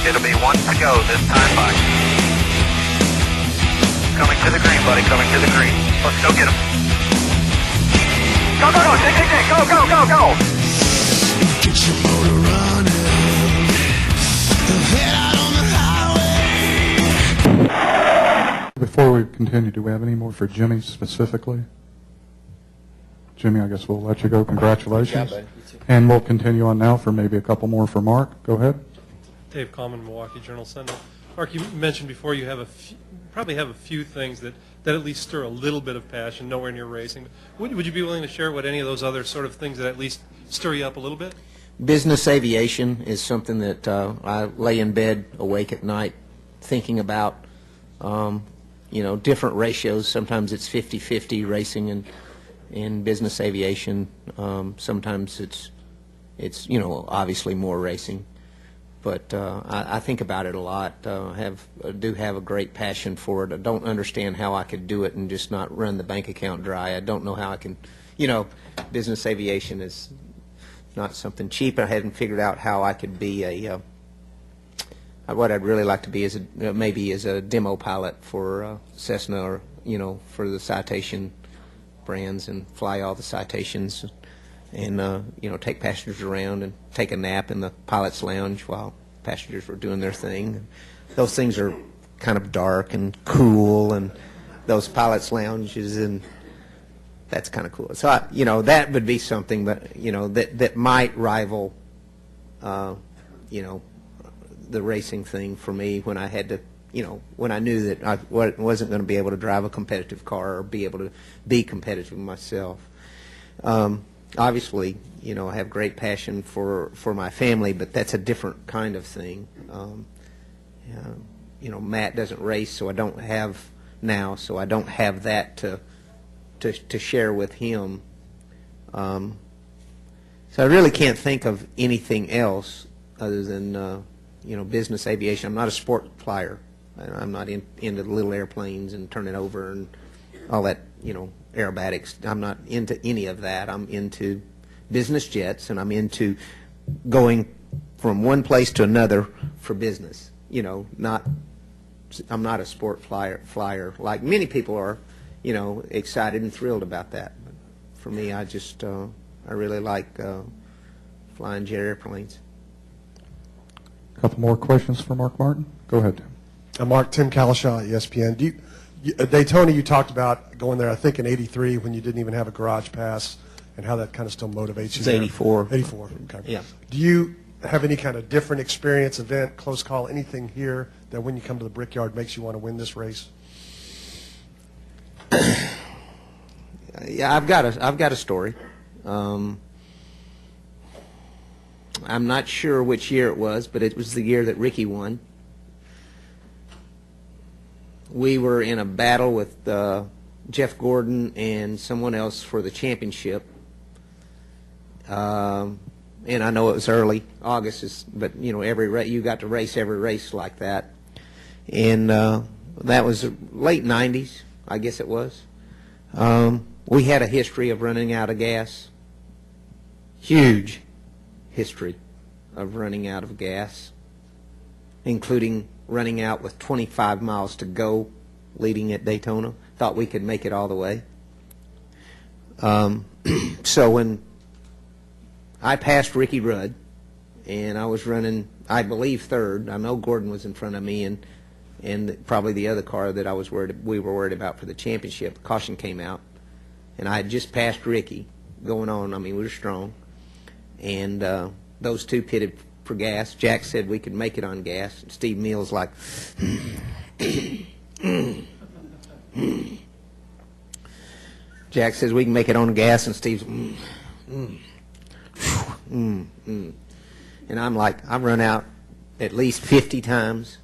It'll be one to go this time by. Coming to the green, buddy, coming to the green. Let's go get him. Go, go, go, dig, dig, dig, go, go, go, go. Get your motor running. Head out on the highway. Before we continue, do we have any more for Jimmie specifically? Jimmie, I guess we'll let you go. Congratulations. Good job, buddy. And we'll continue on now for maybe a couple more for Mark. Go ahead. Dave Coleman, Milwaukee Journal-Sentinel. Mark, you mentioned before you have probably have a few things that at least stir a little bit of passion, nowhere near racing. Would you be willing to share what any of those other sort of things that at least stir you up a little bit? Business aviation is something that I lay in bed awake at night thinking about, different ratios. Sometimes it's 50-50 racing and in business aviation. Sometimes it's obviously more racing. But I think about it a lot. Do have a great passion for it. I don't understand how I could do it and just not run the bank account dry. I don't know how I can. Business aviation is not something cheap. I hadn't figured out how I could be what I'd really like to be is maybe as a demo pilot for Cessna or for the Citation brands and fly all the Citations. And take passengers around and take a nap in the pilot's lounge while passengers were doing their thing. Those things are kind of dark and cool, and those pilot's lounges, and that's kind of cool. So that would be something that might rival the racing thing for me when I had to when I knew that I wasn't going to be able to drive a competitive car or be able to be competitive myself. Obviously, I have great passion for my family, but that's a different kind of thing. Matt doesn't race, so I don't have that to share with him. So I really can't think of anything else other than business aviation. I'm not a sport flyer. I'm not into little airplanes and turning over and all that, aerobatics. I'm not into any of that. I'm into business jets, and I'm into going from one place to another for business. I'm not a sport flyer like many people are, excited and thrilled about that. But for me, I really like flying jet airplanes. A couple more questions for Mark Martin. Go ahead. Mark, Tim Kalishaw, ESPN. Daytona, you talked about going there, I think, in '83 when you didn't even have a garage pass, and how that kind of still motivates you. It's '84. '84, okay. Yeah. Do you have any kind of different experience, event, close call, anything here that when you come to the Brickyard makes you want to win this race? Yeah, I've got a story. I'm not sure which year it was, but it was the year that Ricky won. We were in a battle with Jeff Gordon and someone else for the championship. And I know it was early August, but you got to race every race like that. And that was late '90s, I guess it was. We had a history of running out of gas. Huge history of running out of gas, including running out with 25 miles to go leading at Daytona. Thought we could make it all the way. So when I passed Ricky Rudd, and I was running, I believe, third. I know Gordon was in front of me, and probably the other car that we were worried about for the championship. The caution came out, and I had just passed Ricky going on. I mean, we were strong. And those two pitted for gas. Jack said we could make it on gas. And Steve Mills like, Jack says we can make it on gas, and Steve's, And I'm like, I've run out at least 50 times,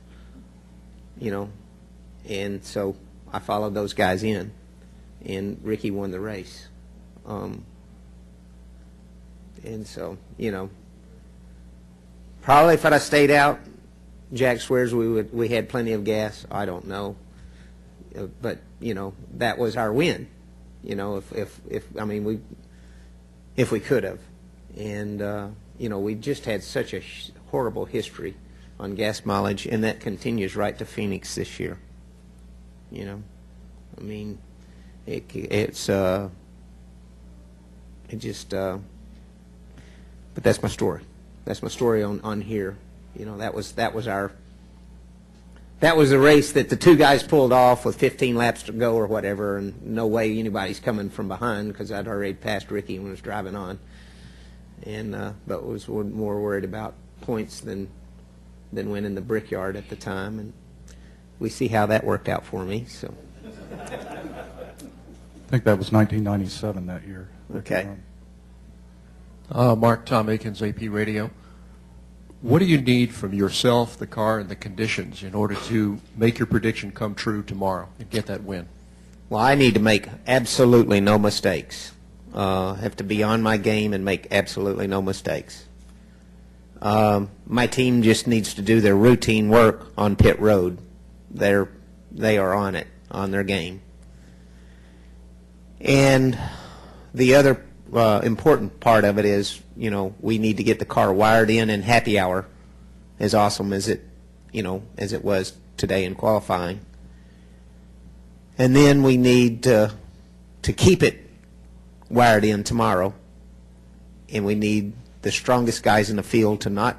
and so I followed those guys in, and Ricky won the race. And so, probably if I'd have stayed out, Jack swears we had plenty of gas. I don't know, but that was our win. If we could have, and we just had such a horrible history on gas mileage, and that continues right to Phoenix this year. You know, I mean, it just, but that's my story. That's my story on here. You know, that was the race that the two guys pulled off with 15 laps to go or whatever, and no way anybody's coming from behind because I'd already passed Ricky when I was driving on, and but was more worried about points than winning the Brickyard at the time, and we see how that worked out for me. So I think that was 1997 that year. okay. Mark, Tom Akins, AP Radio. What do you need from yourself, the car, and the conditions in order to make your prediction come true tomorrow and get that win? Well, I need to make absolutely no mistakes. Have to be on my game and make absolutely no mistakes. My team just needs to do their routine work on pit road. They are on it, on their game. And the other important part of it is, you know, we need to get the car wired in and happy hour, as awesome as it was today in qualifying. And then we need to keep it wired in tomorrow, and we need the strongest guys in the field to not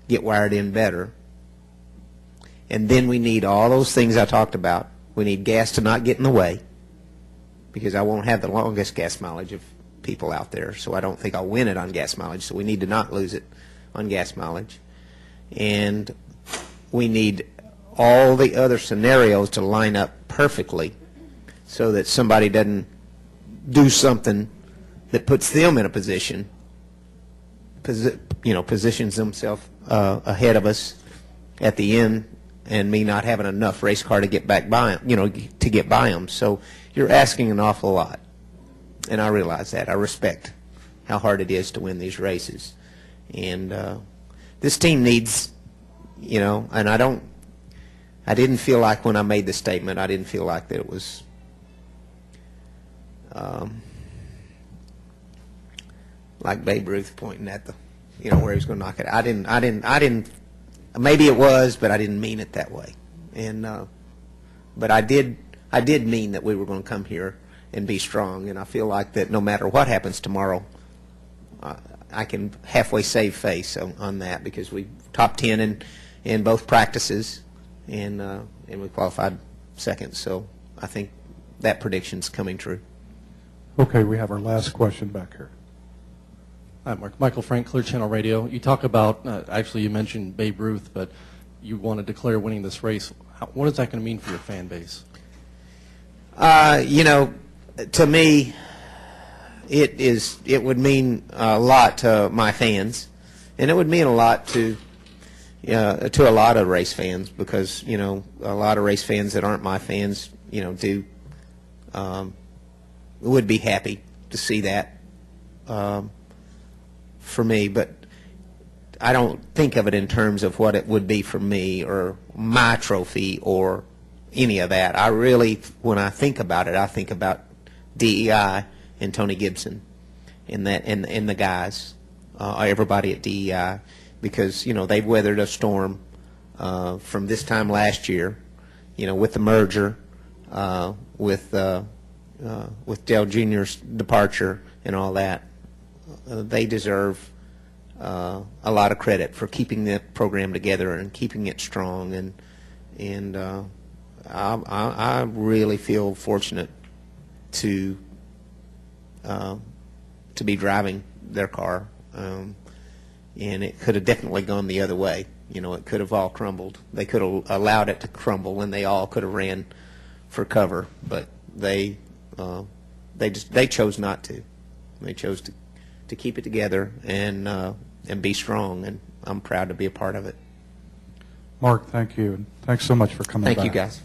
get wired in better. And then we need all those things I talked about. We need gas to not get in the way, because I won't have the longest gas mileage of people out there, so I don't think I'll win it on gas mileage. So we need to not lose it on gas mileage. And we need all the other scenarios to line up perfectly so that somebody doesn't do something that puts them in a position, positions themselves ahead of us at the end, and me not having enough race car to get back by them, to get by them. So you're asking an awful lot, and I realize that. I respect how hard it is to win these races, and this team needs, and I didn't feel like when I made the statement, I didn't feel like that it was like Babe Ruth pointing at the, where he was going to knock it. I didn't. Maybe it was, but I didn't mean it that way. And but I did mean that we were going to come here and be strong. And I feel like that no matter what happens tomorrow, I can halfway save face on that, because we top 10 in both practices, and we qualified second. So I think that prediction's coming true. Okay, we have our last question back here. Hi, Mark. Michael Frank, Clear Channel Radio. You talk about, actually you mentioned Babe Ruth, but you want to declare winning this race. What is that going to mean for your fan base? To me, it would mean a lot to my fans, and it would mean a lot to a lot of race fans, because a lot of race fans that aren't my fans, would be happy to see that for me. But I don't think of it in terms of what it would be for me or my trophy or any of that. I really, when I think about it, I think about DEI and Tony Gibson and the guys, everybody at DEI, because they've weathered a storm from this time last year, with the merger, with Dale Jr.'s departure and all that. They deserve a lot of credit for keeping the program together and keeping it strong, and I really feel fortunate to be driving their car, and it could have definitely gone the other way. It could have all crumbled. They could have allowed it to crumble, and they all could have ran for cover, but they chose not to. They chose to keep it together and be strong, and I'm proud to be a part of it. Mark, thank you. And thanks so much for coming back. Thank you, guys.